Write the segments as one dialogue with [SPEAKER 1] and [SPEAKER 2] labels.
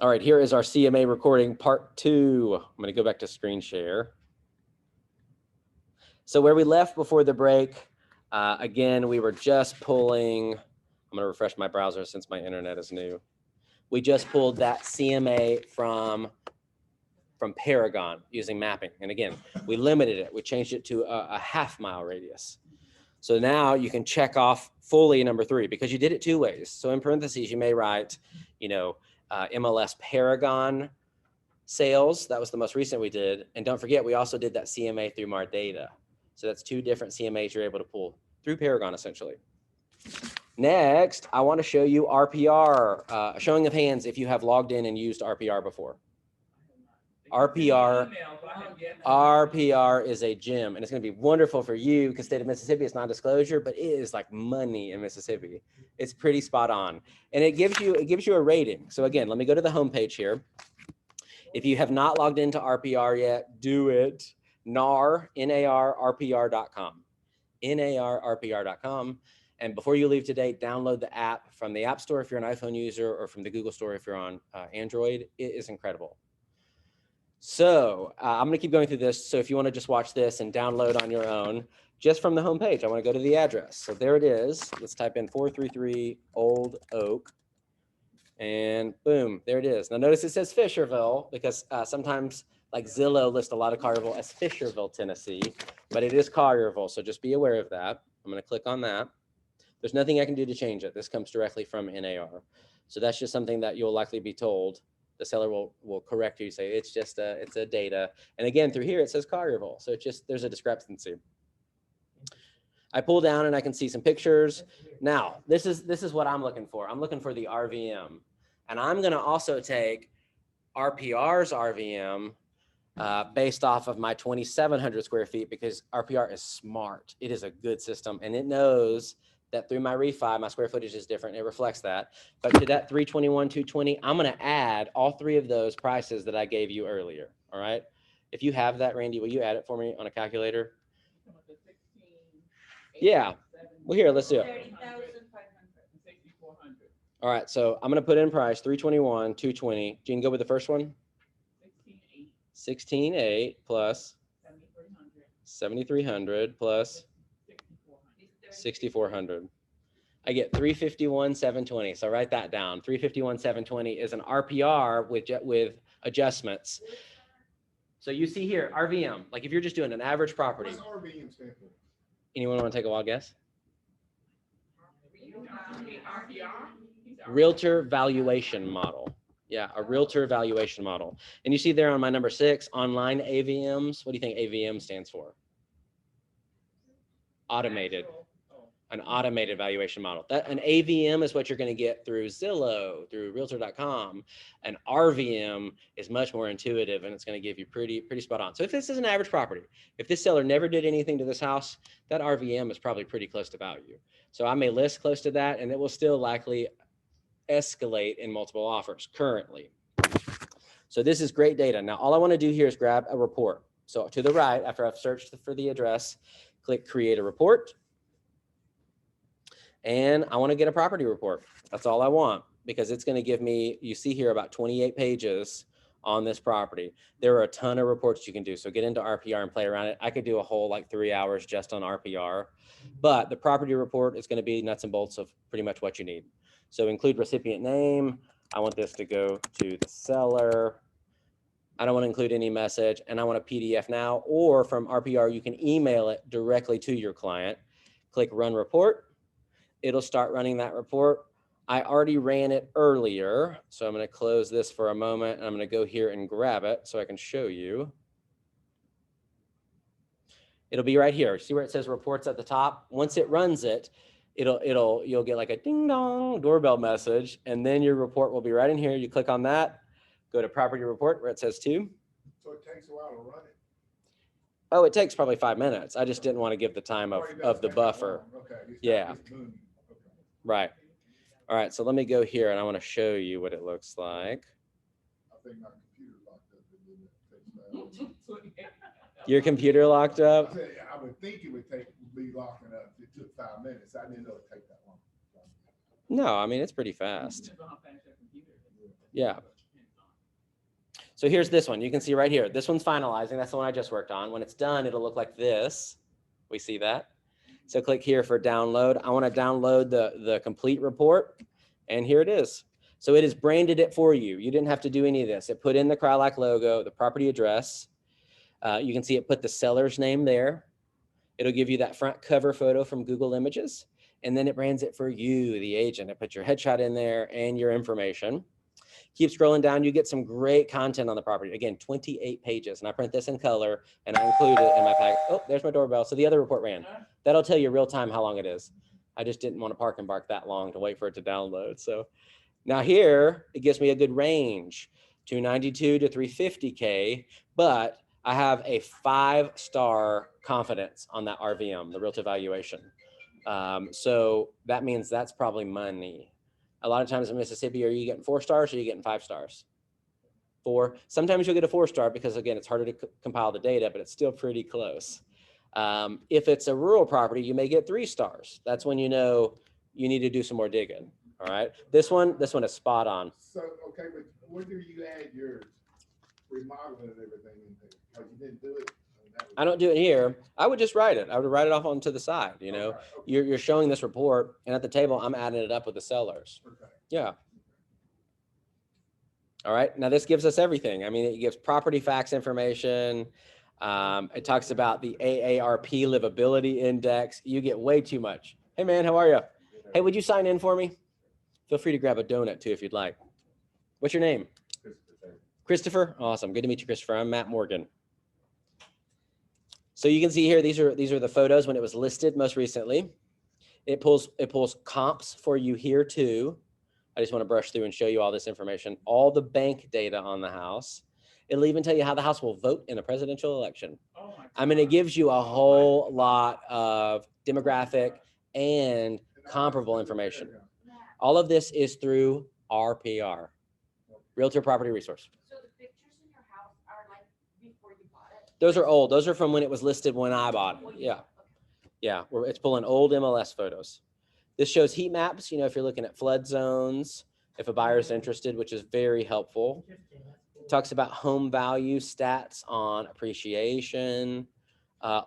[SPEAKER 1] All right, here is our CMA recording part 2. I'm going to go back to screen share. So where we left before the break, again, we were just pulling, I'm going to refresh my browser since my internet is new. We just pulled that CMA from Paragon using mapping. And again, we limited it. We changed it to a half-mile radius. So now you can check off fully number 3 because you did it 2 ways. So in parentheses, you may write, MLS Paragon sales. That was the most recent we did. And don't forget, we also did that CMA through MarData. So that's 2 different CMAs you're able to pull through Paragon, essentially. Next, I want to show you RPR. Showing of hands if you have logged in and used RPR before. RPR is a gem, and it's going to be wonderful for you because state of Mississippi is non-disclosure, but it is like money in Mississippi. It's pretty spot on, and it gives you a rating. So again, let me go to the homepage here. If you have not logged into RPR yet, do it. NARRPR.com. NARRPR.com. And before you leave today, download the app from the App Store if you're an iPhone user, or from the Google Store if you're on Android. It is incredible. So I'm going to keep going through this. So if you want to just watch this and download on your own, just from the homepage, I want to go to the address. So there it is. Let's type in 433 Old Oak. And boom, there it is. Now notice it says Fisherville because sometimes like Zillow lists a lot of Collierville as Fisherville, Tennessee, but it is Collierville. So just be aware of that. I'm going to click on that. There's nothing I can do to change it. This comes directly from NAR. So that's just something that you'll likely be told. The seller will correct you, say it's a data. And again, through here, it says Collierville. So it's just, there's a discrepancy. I pull down and I can see some pictures. Now, this is what I'm looking for. I'm looking for the RVM. And I'm going to also take RPR's RVM based off of my 2,700 square feet because RPR is smart. It is a good system. And it knows that through my refi, my square footage is different. It reflects that. But to that 321, 220, I'm going to add all 3 of those prices that I gave you earlier. All right. If you have that, Randy, will you add it for me on a calculator? Yeah. Well, here, let's do it. All right. So I'm going to put in price 321, 220. Gene, go with the first one. 16.8 plus 7,300 plus 6,400. I get 351,720. So write that down. 351,720 is an RPR with adjustments. So you see here, RVM, like if you're just doing an average property.
[SPEAKER 2] What's RVM stand for?
[SPEAKER 1] Anyone want to take a wild guess? Realtor valuation model. Yeah, a realtor valuation model. And you see there on my number 6, online AVMs. What do you think AVM stands for? Automated. An automated valuation model. An AVM is what you're going to get through Zillow, through Realtor.com. An RVM is much more intuitive, and it's going to give you pretty spot on. So if this is an average property, if this seller never did anything to this house, that RVM is probably pretty close to value. So I may list close to that, and it will still likely escalate in multiple offers currently. So this is great data. Now, all I want to do here is grab a report. So to the right, after I've searched for the address, click Create a Report. And I want to get a property report. That's all I want because it's going to give me, you see here, about 28 pages on this property. There are a ton of reports you can do. So get into RPR and play around it. I could do a whole like 3 hours just on RPR, but the property report is going to be nuts and bolts of pretty much what you need. So include recipient name. I want this to go to the seller. I don't want to include any message, and I want a PDF now, or from RPR, you can email it directly to your client. Click Run Report. It'll start running that report. I already ran it earlier, so I'm going to close this for a moment, and I'm going to go here and grab it so I can show you. It'll be right here. See where it says reports at the top? Once it runs it, you'll get like a ding dong doorbell message, and then your report will be right in here. You click on that, go to property report where it says 2.
[SPEAKER 2] So it takes a while to run it.
[SPEAKER 1] Oh, it takes probably 5 minutes. I just didn't want to give the time of the buffer.
[SPEAKER 2] Okay.
[SPEAKER 1] Yeah.
[SPEAKER 2] Okay.
[SPEAKER 1] Right. All right. So let me go here and I want to show you what it looks like.
[SPEAKER 2] I think my computer locked up.
[SPEAKER 1] Your computer locked up?
[SPEAKER 2] I said, I would think it would be locking up. It took 5 minutes. I didn't know it'd take that long.
[SPEAKER 1] No, I mean, it's pretty fast. Yeah. So here's this one. You can see right here. This one's finalizing. That's the one I just worked on. When it's done, it'll look like this. We see that. So click here for download. I want to download the complete report. And here it is. So it has branded it for you. You didn't have to do any of this. It put in the Crowlac logo, the property address. You can see it put the seller's name there. It'll give you that front cover photo from Google Images. And then it brands it for you, the agent. It puts your headshot in there and your information. Keep scrolling down, you get some great content on the property. Again, 28 pages, and I print this in color, and I include it in my pack. Oh, there's my doorbell. So the other report ran. That'll tell you real time how long it is. I just didn't want to park and bark that long to wait for it to download. So now here, it gives me a good range, 292 to 350K, but I have a 5-star confidence on that RVM, the realtor valuation. So that means that's probably money. A lot of times in Mississippi, are you getting 4 stars or are you getting 5 stars? 4. Sometimes you'll get a 4-star because, again, it's harder to compile the data, but it's still pretty close. If it's a rural property, you may get 3 stars. That's when you know you need to do some more digging. All right. This one is spot on.
[SPEAKER 2] So, okay, but when do you add your remodeling and everything in there? Because you didn't do it.
[SPEAKER 1] I don't do it here. I would just write it. I would write it off onto the side. You know,
[SPEAKER 2] Okay.
[SPEAKER 1] you're showing this report, and at the table, I'm adding it up with the sellers.
[SPEAKER 2] Okay.
[SPEAKER 1] Yeah. All right. Now this gives us everything. I mean, it gives property facts information. It talks about the AARP livability index. You get way too much. Hey man, how are you? Hey, would you sign in for me? Feel free to grab a donut too if you'd like. What's your name? Christopher. Awesome. Good to meet you, Christopher. I'm Matt Morgan. So you can see here, these are the photos when it was listed most recently. It pulls comps for you here too. I just want to brush through and show you all this information, all the bank data on the house. It'll even tell you how the house will vote in a presidential election. I mean, it gives you a whole lot of demographic and comparable information. All of this is through RPR, Realtor Property Resource.
[SPEAKER 3] So the pictures in your house are like before you bought it?
[SPEAKER 1] Those are old. Those are from when it was listed when I bought it. Yeah. Yeah, it's pulling old MLS photos. This shows heat maps, you know, if you're looking at flood zones, if a buyer's interested, which is very helpful. It talks about home value stats on appreciation,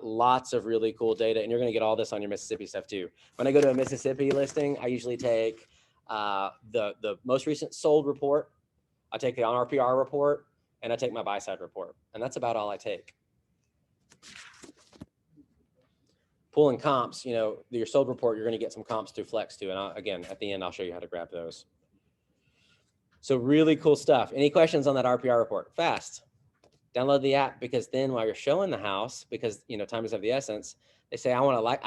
[SPEAKER 1] lots of really cool data. And you're going to get all this on your Mississippi stuff too. When I go to a Mississippi listing, I usually take the most recent sold report. I take the on RPR report, and I take my buy side report. And that's about all I take. Pulling comps, you know, your sold report, you're going to get some comps through Flex too. And again, at the end, I'll show you how to grab those. So really cool stuff. Any questions on that RPR report? Fast. Download the app, because then while you're showing the house, because, you know, time is of the essence, they say, I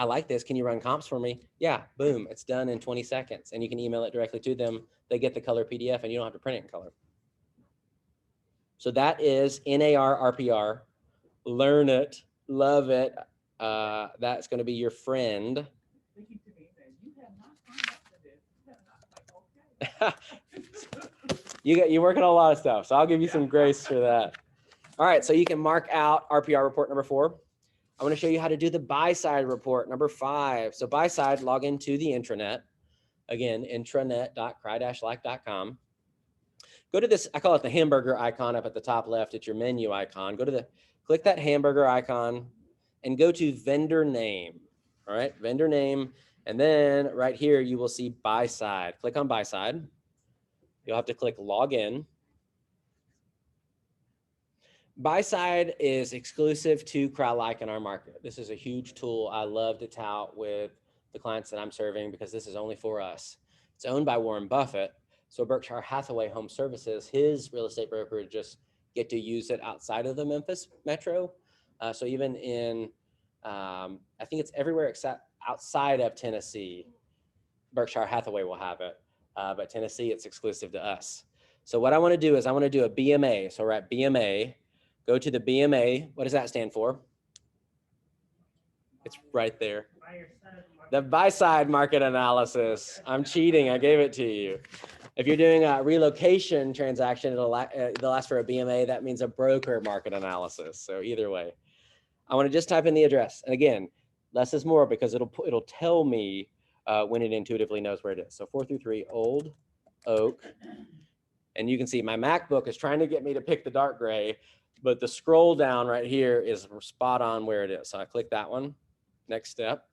[SPEAKER 1] like this. Can you run comps for me? Yeah, boom. It's done in 20 seconds. And you can email it directly to them. They get the color PDF and you don't have to print it in color. So that is NAR RPR. Learn it. Love it. That's going to be your friend. You're working on a lot of stuff, so I'll give you some grace for that. All right, so you can mark out RPR report number 4. I want to show you how to do the buy side report number 5. So buy side, log into the intranet. Again, intranet.cry-like.com. Go to this, I call it the hamburger icon up at the top left. It's your menu icon. Click that hamburger icon and go to vendor name. All right, vendor name. And then right here, you will see buy side. Click on buy side. You'll have to click login. Buy side is exclusive to Crowlike in our market. This is a huge tool I love to tout with the clients that I'm serving, because this is only for us. It's owned by Warren Buffett. So Berkshire Hathaway Home Services, his real estate brokerage, just get to use it outside of the Memphis metro. So even in, I think it's everywhere except outside of Tennessee, Berkshire Hathaway will have it. But Tennessee, it's exclusive to us. So what I want to do is I want to do a BMA. So we're at BMA. Go to the BMA. What does that stand for? It's right there. The buy-side market analysis. I'm cheating. I gave it to you. If you're doing a relocation transaction, they'll ask for a BMA. That means a broker market analysis. So either way, I want to just type in the address. And again, less is more, because it'll tell me when it intuitively knows where it is. So 433 Old Oak. And you can see my MacBook is trying to get me to pick the dark gray, but the scroll down right here is spot on where it is. So I click that one. Next step.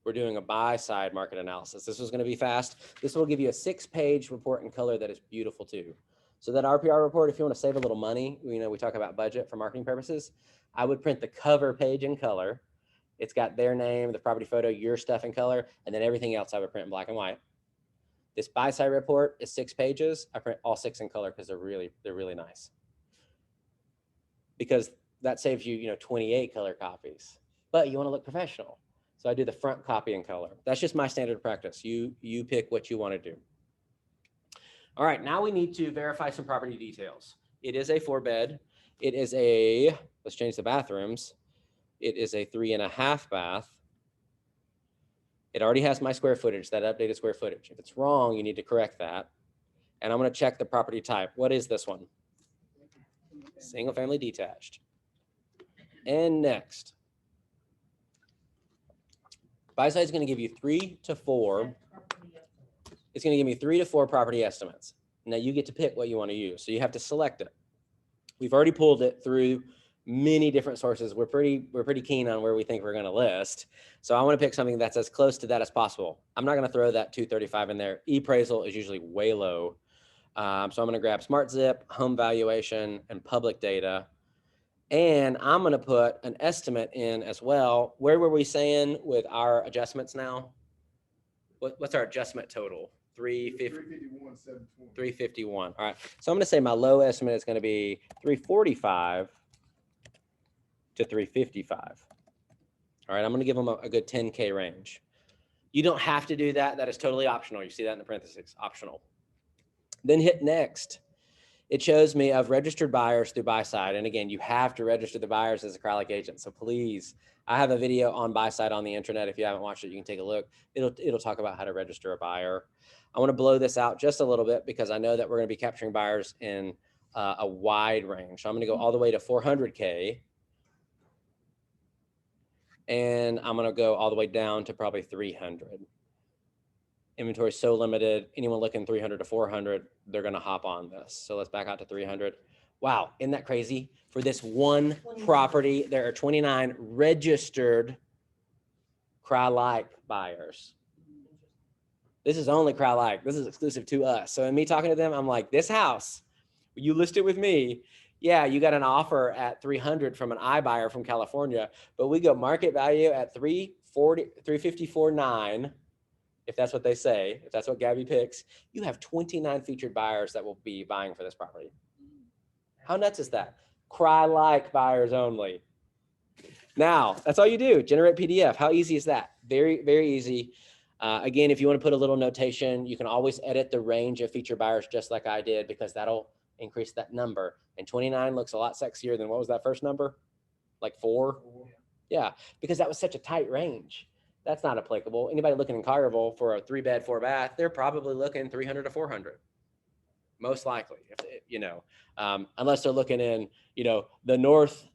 [SPEAKER 1] We're doing a buy side market analysis. This is going to be fast. This will give you a 6-page report in color that is beautiful too. So that RPR report, if you want to save a little money, we talk about budget for marketing purposes. I would print the cover page in color. It's got their name, the property photo, your stuff in color, and then everything else I would print in black and white. This buy side report is 6 pages. I print all 6 in color because they're really nice. Because that saves you, 28 color copies. But you want to look professional. So I do the front copy in color. That's just my standard practice. You pick what you want to do. All right, now we need to verify some property details. It is a 4-bed. It is a, let's change the bathrooms. It is a 3.5 bath. It already has my square footage, that updated square footage. If it's wrong, you need to correct that. And I'm going to check the property type. What is this one? Single family detached. And next. Buy side is going to give you 3 to 4. It's going to give me 3 to 4 property estimates. Now you get to pick what you want to use. So you have to select it. We've already pulled it through many different sources. We're pretty keen on where we think we're going to list. So I want to pick something that's as close to that as possible. I'm not going to throw that 235 in there. E-appraisal is usually way low. So I'm going to grab Smart Zip, home valuation, and public data. And I'm going to put an estimate in as well. Where were we saying with our adjustments now? What's our adjustment total?
[SPEAKER 2] 351, 720.
[SPEAKER 1] 351. All right. So I'm going to say my low estimate is going to be 345 to 355. All right. I'm going to give them a good 10K range. You don't have to do that. That is totally optional. You see that in the parentheses, optional. Then hit next. It shows me I've registered buyers through buy side. And again, you have to register the buyers as a CRYLAC agent. So please, I have a video on buy side on the internet. If you haven't watched it, you can take a look. It'll talk about how to register a buyer. I want to blow this out just a little bit because I know that we're going to be capturing buyers in a wide range. So I'm going to go all the way to 400K. And I'm going to go all the way down to probably 300. Inventory is so limited. Anyone looking 300 to 400, they're going to hop on this. So let's back out to 300. Wow, isn't that crazy? For this one property, there are 29 registered CRYLAC buyers. This is only CRYLAC. This is exclusive to us. So in me talking to them, I'm like, this house, you listed with me. Yeah, you got an offer at 300 from an iBuyer from California, but we go market value at 354.9. If that's what they say, if that's what Gabby picks, you have 29 featured buyers that will be buying for this property. How nuts is that? CRYLAC buyers only. Now, that's all you do, generate PDF. How easy is that? Very, very easy. Again, if you want to put a little notation, you can always edit the range of featured buyers just like I did because that'll increase that number. And 29 looks a lot sexier than what was that first number? Like 4? Yeah, because that was such a tight range. That's not applicable. Anybody looking in Collierville for a 3-bed, 4-bath, they're probably looking 300 to 400. Most likely, unless they're looking in, the north,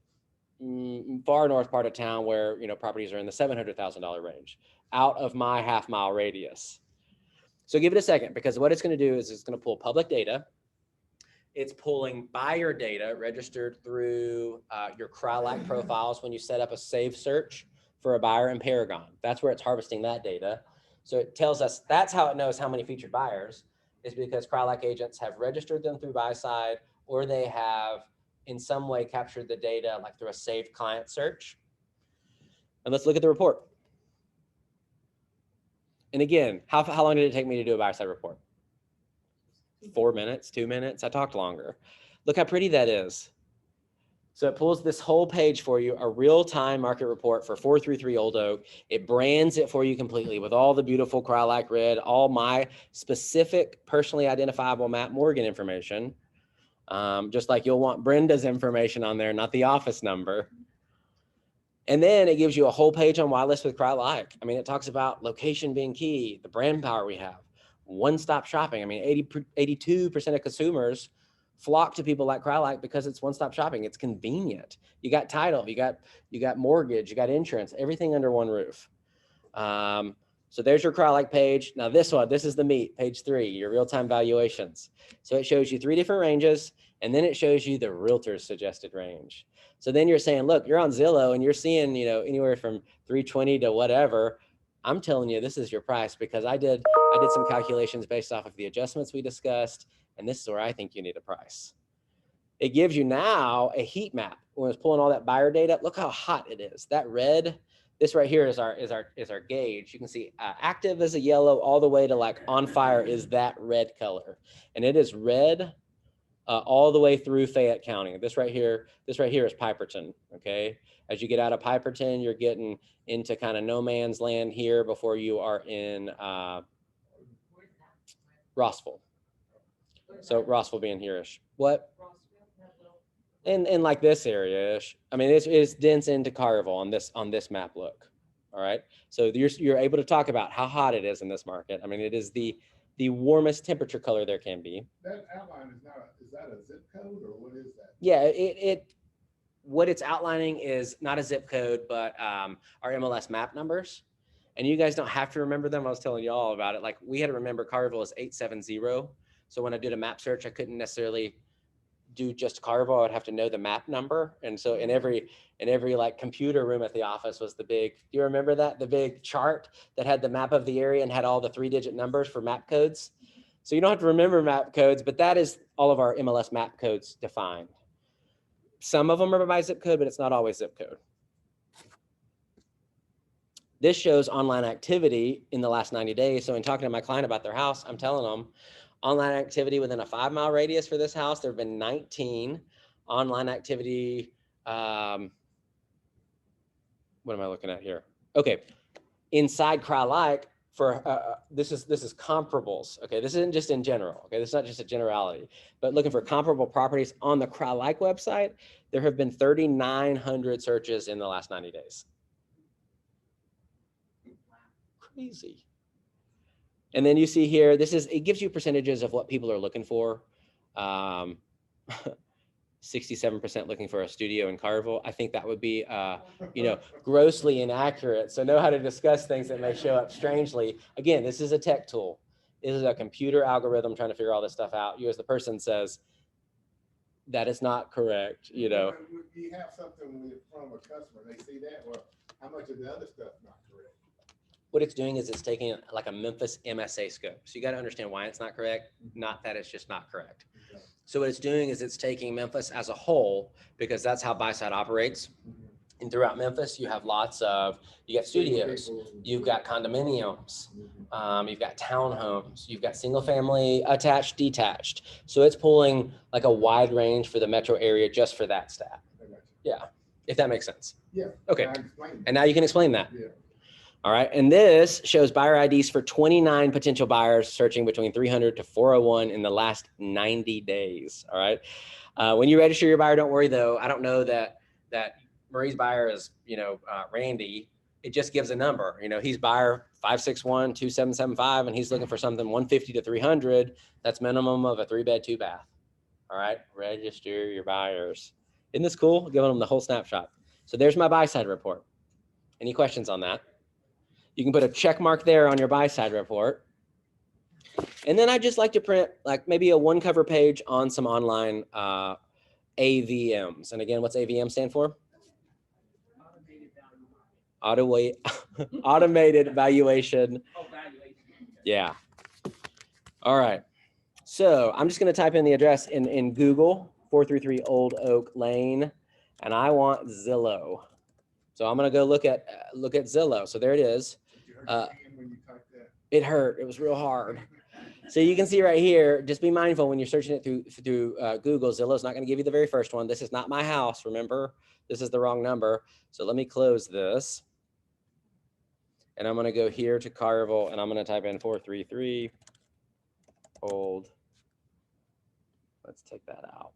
[SPEAKER 1] far north part of town where, properties are in the $700,000 range out of my half-mile radius. So give it a second because what it's going to do is it's going to pull public data. It's pulling buyer data registered through your CRYLAC profiles when you set up a save search for a buyer in Paragon. That's where it's harvesting that data. So it tells us that's how it knows how many featured buyers is because CRYLAC agents have registered them through buy side or they have in some way captured the data like through a saved client search. And let's look at the report. And again, how long did it take me to do a buy side report? 4 minutes, 2 minutes? I talked longer. Look how pretty that is. So it pulls this whole page for you, a real-time market report for 433 Old Oak. It brands it for you completely with all the beautiful CRYLAC red, all my specific personally identifiable Matt Morgan information. Just like you'll want Brenda's information on there, not the office number. And then it gives you a whole page on why list with CRYLAC. I mean, it talks about location being key, the brand power we have, one-stop shopping. I mean, 82% of consumers flock to people like CRYLAC because it's one-stop shopping. It's convenient. You got title, you got mortgage, you got insurance, everything under one roof. So there's your CrowdLike page. Now this is the meat, page 3, your real-time valuations. So it shows you 3 different ranges, and then it shows you the realtor's suggested range. So then you're saying, look, you're on Zillow and you're seeing, anywhere from 320 to whatever. I'm telling you, this is your price because I did some calculations based off of the adjustments we discussed, and this is where I think you need a price. It gives you now a heat map. When it's pulling all that buyer data, look how hot it is. That red, this right here is our gauge. You can see active is a yellow, all the way to like on fire is that red color, and it is red all the way through Fayette County. This right here is Piperton. Okay, as you get out of Piperton, you're getting into kind of no man's land here before you are in Rossville. So Rossville being here-ish. What? In like this area-ish. I mean, it's dense into Carville on this map look. All right. So you're able to talk about how hot it is in this market. I mean, it is the warmest temperature color there can be.
[SPEAKER 2] That outline is that a zip code or what is that?
[SPEAKER 1] Yeah, what it's outlining is not a zip code, but our MLS map numbers. And you guys don't have to remember them. I was telling you all about it. Like we had to remember Carville is 870. So when I did a map search, I couldn't necessarily do just Carville. I'd have to know the map number. And so in every like computer room at the office was the big, do you remember that? The big chart that had the map of the area and had all the 3-digit numbers for map codes. So you don't have to remember map codes, but that is all of our MLS map codes defined. Some of them are by zip code, but it's not always zip code. This shows online activity in the last 90 days. So in talking to my client about their house, I'm telling them online activity within a 5-mile radius for this house, there have been 19 online activity. What am I looking at here? Okay, inside CrowdLike for this is comparables. Okay, this isn't just in general. Okay, this is not just a generality, but looking for comparable properties on the CrowdLike website, there have been 3,900 searches in the last 90 days. Crazy. And then you see here, it gives you percentages of what people are looking for. 67% looking for a studio in Carville. I think that would be, grossly inaccurate. So know how to discuss things that may show up strangely. Again, this is a tech tool. This is a computer algorithm trying to figure all this stuff out. You as the person says, that is not correct,
[SPEAKER 2] You have something from a customer, they see that, well, how much of the other stuff not correct?
[SPEAKER 1] What it's doing is it's taking like a Memphis MSA scope. So you got to understand why it's not correct, not that it's just not correct.
[SPEAKER 2] Okay.
[SPEAKER 1] So what it's doing is it's taking Memphis as a whole, because that's how buy-side operates. And throughout Memphis, you have lots of, you got studios, you've got condominiums, you've got townhomes, you've got single family, attached, detached. So it's pulling like a wide range for the metro area just for that stat. Yeah, if that makes sense.
[SPEAKER 2] Yeah.
[SPEAKER 1] Okay, and now you can explain that.
[SPEAKER 2] Yeah.
[SPEAKER 1] All right, and this shows buyer IDs for 29 potential buyers searching between 300 to 401 in the last 90 days. All right, when you register your buyer, don't worry though. I don't know that Marie's buyer is Randy. It just gives a number. He's buyer 561-2775, and he's looking for something 150 to 300. That's minimum of a 3-bed, 2-bath. All right, register your buyers. Isn't this cool? Giving them the whole snapshot. So there's my buy side report. Any questions on that? You can put a check mark there on your buy side report. And then I just like to print like maybe a 1-cover page on some online AVMs. And again, what's AVM stand for? Automated valuation. Yeah. All right. So I'm just going to type in the address in Google, 433 Old Oak Lane, and I want Zillow. So I'm going to go look at Zillow. So there it is. It hurt. It was real hard. So you can see right here, just be mindful when you're searching it through Google. Zillow's not going to give you the very first one. This is not my house. Remember, this is the wrong number. So let me close this. And I'm going to go here to Carville, and I'm going to type in 433 Old. Let's take that out.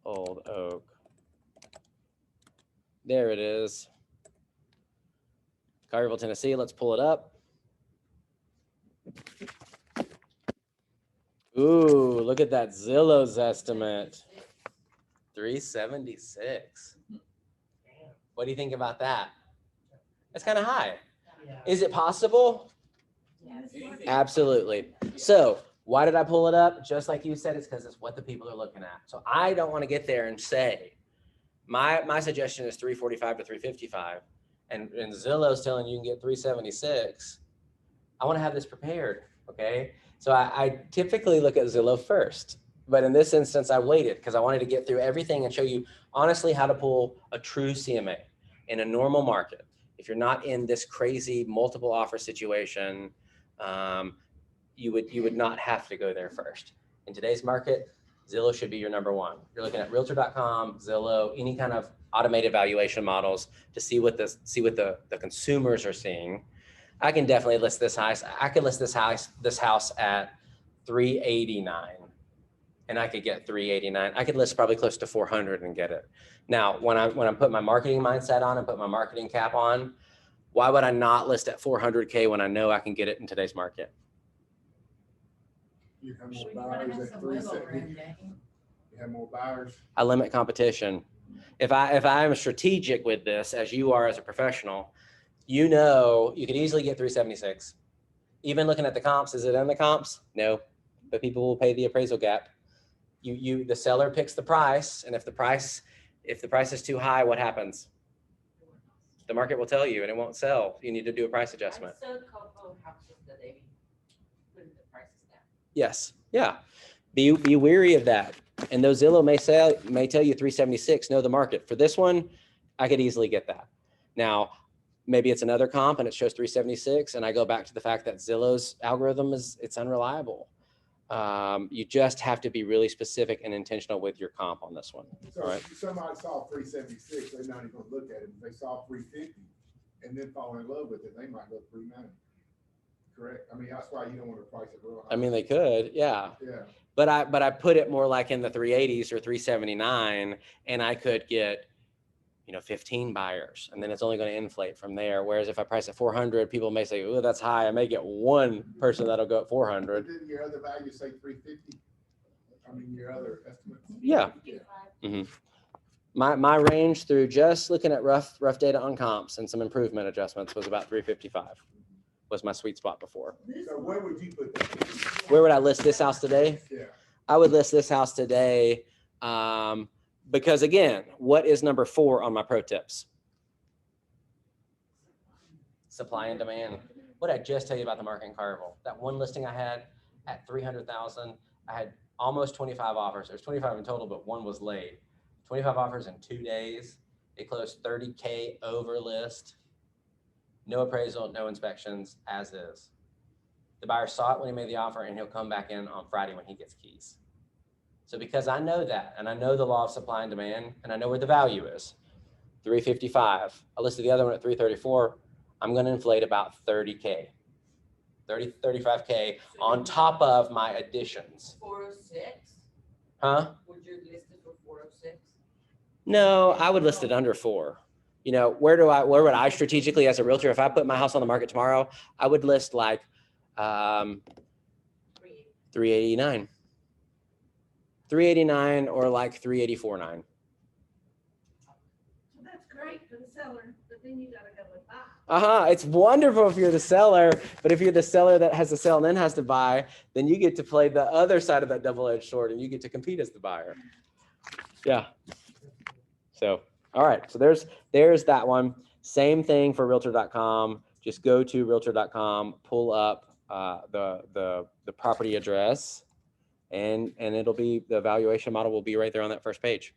[SPEAKER 1] Old Oak. There it is. Carville, Tennessee. Let's pull it up. Ooh, look at that Zillow's estimate. 376. What do you think about that? That's kind of high.
[SPEAKER 4] Yeah.
[SPEAKER 1] Is it possible?
[SPEAKER 3] Yes.
[SPEAKER 1] Absolutely. So why did I pull it up? Just like you said, it's because it's what the people are looking at. So I don't want to get there and say, my suggestion is 345 to 355, and Zillow's telling you can get 376. I want to have this prepared, okay? So I typically look at Zillow first, but in this instance, I waited because I wanted to get through everything and show you honestly how to pull a true CMA in a normal market. If you're not in this crazy multiple offer situation, you would not have to go there first. In today's market, Zillow should be your number one. You're looking at Realtor.com, Zillow, any kind of automated valuation models to see what the consumers are seeing. I can definitely list this house. I could list this house at 389, and I could get 389. I could list probably close to 400 and get it. Now, when I'm putting my marketing mindset on and put my marketing cap on, why would I not list at 400K when I know I can get it in today's market?
[SPEAKER 2] You have more
[SPEAKER 4] You're gonna
[SPEAKER 2] buyers
[SPEAKER 4] have
[SPEAKER 2] at
[SPEAKER 4] some wiggle
[SPEAKER 2] 370.
[SPEAKER 4] room, don't you?
[SPEAKER 2] You have more buyers.
[SPEAKER 1] I limit competition. If I'm strategic with this, as you are as a professional, you know you could easily get 376. Even looking at the comps, is it in the comps? No, but people will pay the appraisal gap. The seller picks the price, and if the price is too high, what happens? The market will tell you, and it won't sell. You need to do a price adjustment.
[SPEAKER 3] I saw a couple of houses that they put the prices down.
[SPEAKER 1] Yes, yeah. Be wary of that. And those Zillow may tell you 376. Know the market. For this one, I could easily get that. Now, maybe it's another comp and it shows 376, and I go back to the fact that Zillow's algorithm it's unreliable. You just have to be really specific and intentional with your comp on this one.
[SPEAKER 2] So
[SPEAKER 1] All right.
[SPEAKER 2] if somebody saw 376, they're not even gonna look at it. If they saw 350 and then fall in love with it, they might go 390. Correct? I mean, that's why you don't want to price it real high.
[SPEAKER 1] I mean, they could, yeah.
[SPEAKER 2] Yeah.
[SPEAKER 1] But I put it more like in the 380s or 379, and I could get 15 buyers, and then it's only going to inflate from there. Whereas if I price at 400, people may say, oh, that's high. I may get one person that'll go at 400.
[SPEAKER 2] But didn't your other value say 350? I mean, your other estimates?
[SPEAKER 1] Yeah. Mm-hmm. My range through just looking at rough data on comps and some improvement adjustments was about 355 was my sweet spot before.
[SPEAKER 2] So where would you put that?
[SPEAKER 1] Where would I list this house today?
[SPEAKER 2] Yeah.
[SPEAKER 1] I would list this house today because, again, what is number 4 on my pro tips? Supply and demand. What did I just tell you about the market in Carnival? That one listing I had at 300,000, I had almost 25 offers. There's 25 in total, but one was late. 25 offers in 2 days. It closed 30K over list. No appraisal, no inspections, as is. The buyer saw it when he made the offer, and he'll come back in on Friday when he gets keys. So because I know that, and I know the law of supply and demand, and I know where the value is, 355. I listed the other one at 334. I'm going to inflate about 30K, 35K on top of my additions.
[SPEAKER 3] 406?
[SPEAKER 1] Huh?
[SPEAKER 3] Would you list it for 406?
[SPEAKER 1] No, I would list it under 4. Where would I strategically as a realtor, if I put my house on the market tomorrow, I would list like 389. 389 or like 384.9.
[SPEAKER 4] That's great for the seller, but then you gotta go and buy.
[SPEAKER 1] It's wonderful if you're the seller, but if you're the seller that has to sell and then has to buy, then you get to play the other side of that double-edged sword and you get to compete as the buyer. Yeah. So, all right. So there's that one. Same thing for Realtor.com. Just go to Realtor.com, pull up the property address, and it'll be, the evaluation model will be right there on that first page.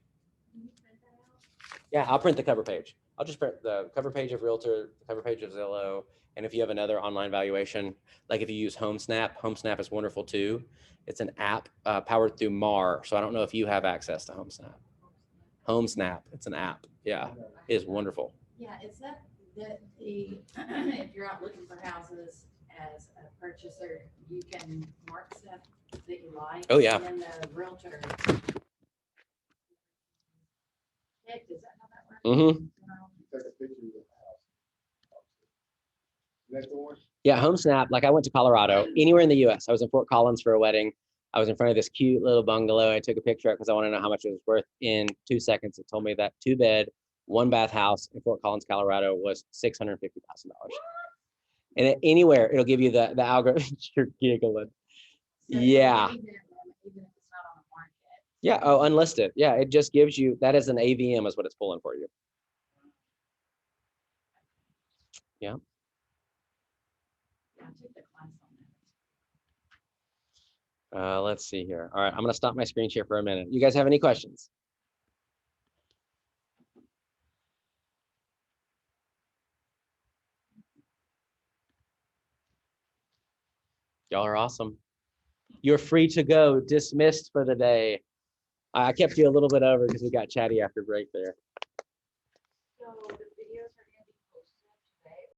[SPEAKER 1] Yeah, I'll print the cover page. I'll just print the cover page of Realtor, the cover page of Zillow. And if you have another online valuation, like if you use HomeSnap is wonderful too. It's an app powered through MAR. So I don't know if you have access to HomeSnap. HomeSnap, it's an app. Yeah, it is wonderful.
[SPEAKER 4] Yeah, is that the if you're out looking for houses as a purchaser, you can mark stuff that you like.
[SPEAKER 1] Oh, yeah.
[SPEAKER 4] And then the realtor. Heck, does that how that works?
[SPEAKER 1] Mm-hmm.
[SPEAKER 2] Take a picture of the house. That's the one?
[SPEAKER 1] Yeah, HomeSnap, like I went to Colorado, anywhere in the US. I was in Fort Collins for a wedding. I was in front of this cute little bungalow. I took a picture because I want to know how much it was worth. In 2 seconds, it told me that 2-bed, one bath house in Fort Collins, Colorado was $650,000. And anywhere it'll give you the algorithm. You're giggling.
[SPEAKER 4] So
[SPEAKER 1] Yeah.
[SPEAKER 4] even if it's not on the market.
[SPEAKER 1] Yeah. Oh, unlisted. Yeah. It just gives you that as an AVM is what it's pulling for you. Yeah.
[SPEAKER 4] Yeah, I took the class on that.
[SPEAKER 1] Let's see here. All right. I'm going to stop my screen share for a minute. You guys have any questions? Y'all are awesome. You're free to go. Dismissed for the day. I kept you a little bit over because we got chatty after break there.
[SPEAKER 3] So the